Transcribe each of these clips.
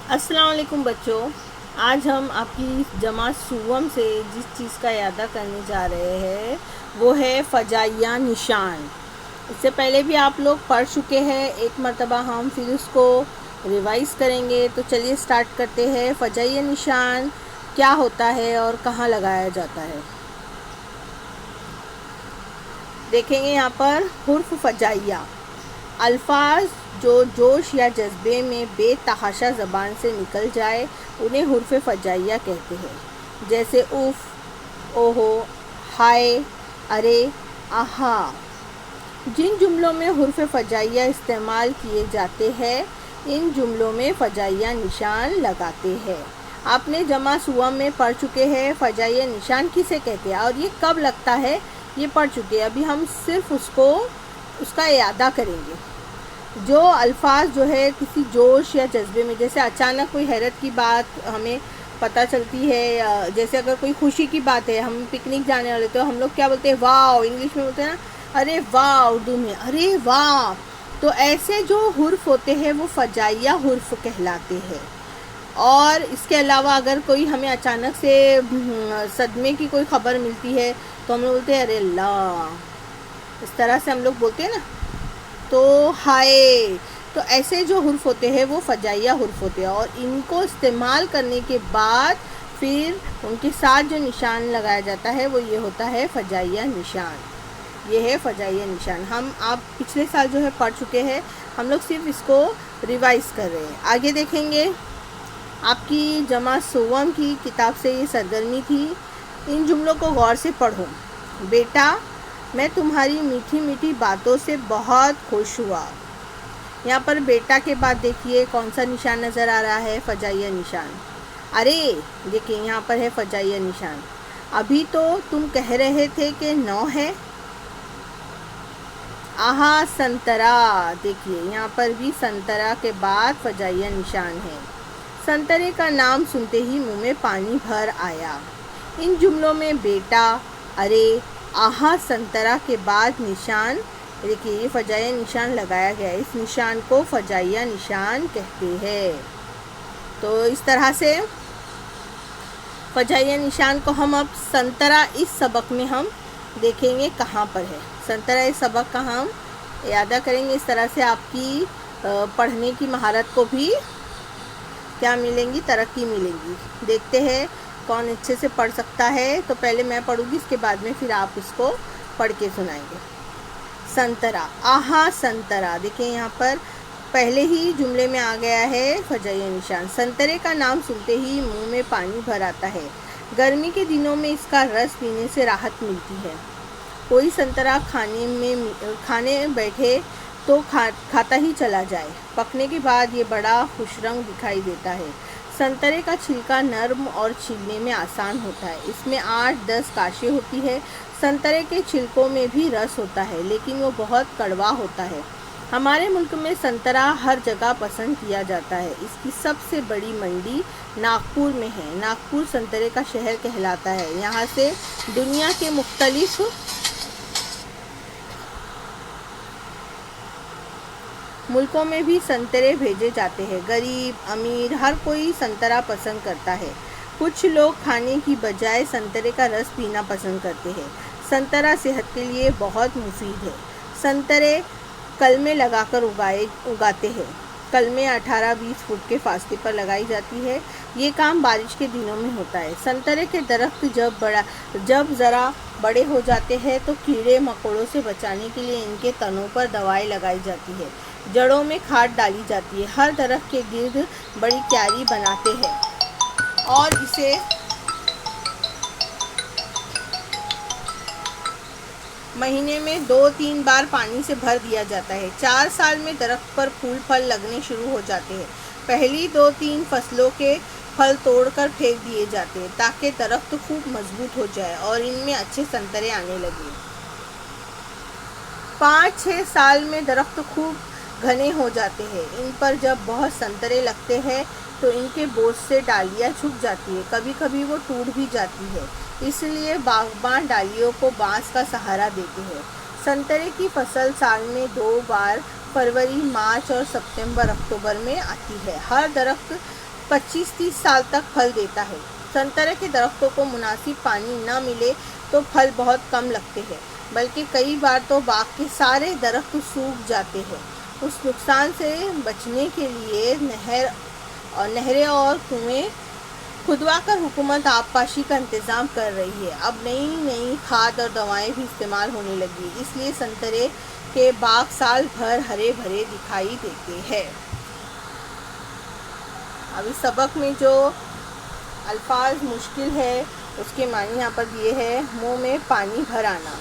अस्सलाम वालेकुम बच्चों। आज हम आपकी जमात सुवम से जिस चीज़ का इरादा करने जा रहे हैं वो है फ़जाइया निशान। इससे पहले भी आप लोग पढ़ चुके हैं, एक मरतबा हम फिर उसको रिवाइज़ करेंगे। तो चलिए स्टार्ट करते हैं। फ़जाइया निशान क्या होता है और कहाँ लगाया जाता है। देखेंगे यहाँ पर हुर्फ फ़जाइया, अल्फाज जो जोश या जज्बे में बेतहाशा ज़बान से निकल जाए उन्हें हुर्फ फ़जाइया कहते हैं। जैसे उफ़, ओहो, हाय, अरे, आहा। जिन जुमलों में हुर्फ फ़जाइया इस्तेमाल किए जाते हैं इन जुमलों में फ़जाइया निशान लगाते हैं। आपने जमा सुवम में पढ़ चुके हैं फ़जाइया निशान किसे कहते हैं और ये कब लगता है, ये पढ़ चुके हैं। अभी हम सिर्फ उसका इरादा करेंगे। जो अल्फाज जो है किसी जोश या जज्बे में, जैसे अचानक कोई हैरत की बात हमें पता चलती है, जैसे अगर कोई खुशी की बात है, हम पिकनिक जाने वाले तो हम लोग क्या बोलते हैं, वाह। इंग्लिश में बोलते हैं ना, अरे वाह। उर्दू में अरे वाह। तो ऐसे जो हुर्फ होते हैं वो फ़जाइया हुर्फ कहलाते हैं। और इसके अलावा अगर कोई हमें अचानक से सदमे की कोई खबर मिलती है तो हम लोग बोलते हैं अरे अल्लाह। इस तरह से हम लोग बोलते हैं ना। तो हाय। तो ऐसे जो हुर्फ होते हैं वो फ़जाइया हुर्फ होते हैं और इनको इस्तेमाल करने के बाद फिर उनके साथ जो निशान लगाया जाता है वो ये होता है फ़जाइया निशान। ये है फ़जाइया निशान। आप पिछले साल जो है पढ़ चुके हैं, हम लोग सिर्फ इसको रिवाइज़ कर रहे हैं। आगे देखेंगे। आपकी जमा सुवम की किताब से ये सरगर्मी थी। इन जुमलों को गौर से पढ़ो। बेटा, मैं तुम्हारी मीठी मीठी बातों से बहुत खुश हुआ। यहाँ पर बेटा के बाद देखिए कौन सा निशान नज़र आ रहा है, फ़जाइया निशान। अरे देखिए यहाँ पर है फ़जाइया निशान। अभी तो तुम कह रहे थे कि 9 है। आहा संतरा, देखिए यहाँ पर भी संतरा के बाद फ़जाइया निशान है। संतरे का नाम सुनते ही मुंह में पानी भर आया। इन जुमलों में बेटा, अरे, आहा, संतरा के बाद निशान, देखिए ये फ़जाइया निशान लगाया गया है। इस निशान को फ़जाइया निशान कहते हैं। तो इस तरह से फ़जाइया निशान को हम अब संतरा इस सबक में हम देखेंगे कहाँ पर है। संतरा इस सबक का हम इरादा करेंगे। इस तरह से आपकी पढ़ने की महारत को भी क्या मिलेंगी, तरक्की मिलेंगी। देखते हैं कौन अच्छे से पढ़ सकता है। तो पहले मैं पढ़ूँगी, इसके बाद में फिर आप इसको पढ़ के सुनाएंगे। संतरा, आहा संतरा, देखिए यहाँ पर पहले ही जुमले में आ गया है फ़जाइया निशान। संतरे का नाम सुनते ही मुंह में पानी भर आता है। गर्मी के दिनों में इसका रस पीने से राहत मिलती है। कोई संतरा खाने बैठे तो खाता ही चला जाए। पकने के बाद ये बड़ा खुशरंग दिखाई देता है। संतरे का छिलका नर्म और छीलने में आसान होता है। इसमें 8-10 काशें होती है। संतरे के छिलकों में भी रस होता है लेकिन वो बहुत कड़वा होता है। हमारे मुल्क में संतरा हर जगह पसंद किया जाता है। इसकी सबसे बड़ी मंडी नागपुर में है। नागपुर संतरे का शहर कहलाता है। यहाँ से दुनिया के मुख्तलिफ मुल्कों में भी संतरे भेजे जाते हैं। गरीब अमीर हर कोई संतरा पसंद करता है। कुछ लोग खाने की बजाय संतरे का रस पीना पसंद करते हैं। संतरा सेहत के लिए बहुत मुफीद है। संतरे कलमे लगाकर उगाते हैं। कलमे 18-20 फुट के फासले पर लगाई जाती है। ये काम बारिश के दिनों में होता है। संतरे के दरख्त जब ज़रा बड़े हो जाते हैं तो कीड़े मकोड़ों से बचाने के लिए इनके तनों पर दवाई लगाई जाती है। जड़ों में खाद डाली जाती है। हर दरख्त के गिर्द बड़ी क्यारी बनाते हैं और इसे महीने में 2-3 बार पानी से भर दिया जाता है। 4 साल में दरख्त पर फूल फल लगने शुरू हो जाते हैं। पहली 2-3 फसलों के फल तोड़कर फेंक दिए जाते हैं ताकि दरख्त खूब मजबूत हो जाए और इनमें अच्छे संतरे आने लगे। 5-6 साल में दरख्त खूब घने हो जाते हैं। इन पर जब बहुत संतरे लगते हैं तो इनके बोझ से डालियाँ झुक जाती है। कभी कभी वो टूट भी जाती है। इसलिए बागबान डालियों को बांस का सहारा देते हैं। संतरे की फसल साल में 2 बार फरवरी, मार्च और सितंबर, अक्टूबर में आती है। हर दरख्त 25-30 साल तक फल देता है। संतरे के दरख्तों को मुनासिब पानी न मिले तो फल बहुत कम लगते हैं, बल्कि कई बार तो बाग के सारे दरख्त सूख जाते हैं। उस नुकसान से बचने के लिए नहरें और कुएं खुदवा कर हुकूमत आबपाशी का इंतज़ाम कर रही है। अब नई नई खाद और दवाएं भी इस्तेमाल होने लगी, इसलिए संतरे के बाग साल भर हरे भरे दिखाई देते हैं। अब इस सबक में जो अल्फाज मुश्किल है उसके मानी यहाँ पर दिए हैं। मुंह में पानी भर आना,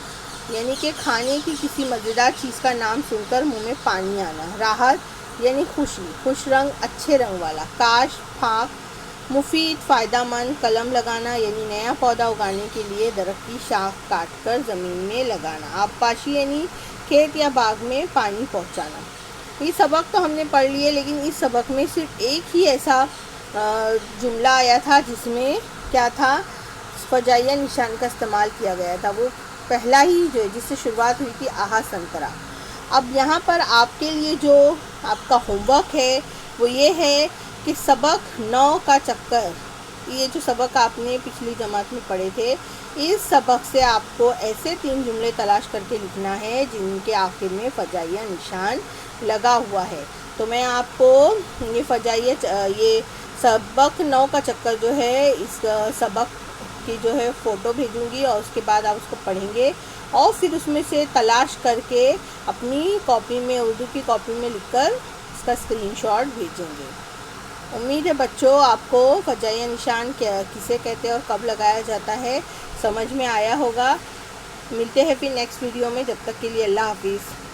यानी कि खाने की किसी मज़ेदार चीज़ का नाम सुनकर मुंह में पानी आना। राहत यानी खुशी, खुश रंग, अच्छे रंग वाला। काश, फाक, मुफीद, फ़ायदामंद। कलम लगाना यानी नया पौधा उगाने के लिए दरख्त की शाख काट कर ज़मीन में लगाना। आबपाशी यानी खेत या बाग में पानी पहुँचाना। ये सबक तो हमने पढ़ लिए, लेकिन इस सबक में सिर्फ एक ही ऐसा जुमला आया था जिसमें क्या था, फजाइया निशान का इस्तेमाल किया गया था। वो पहला ही जो है जिससे शुरुआत हुई थी, आहा संतरा। अब यहाँ पर आपके लिए जो आपका होमवर्क है वो ये है कि सबक 9 का चक्कर, ये जो सबक आपने पिछली जमात में पढ़े थे, इस सबक से आपको ऐसे 3 जुमले तलाश करके लिखना है जिनके आखिर में फजाइया निशान लगा हुआ है। तो मैं आपको ये सबक 9 का चक्कर जो है, इस सबक की जो है फ़ोटो भेजूंगी और उसके बाद आप उसको पढ़ेंगे और फिर उसमें से तलाश करके अपनी कॉपी में, उर्दू की कॉपी में लिखकर इसका स्क्रीनशॉट भेजेंगे। उम्मीद है बच्चों आपको फजाइया निशान किसे कहते हैं और कब लगाया जाता है समझ में आया होगा। मिलते हैं फिर नेक्स्ट वीडियो में, जब तक के लिए अल्लाह हाफिज़।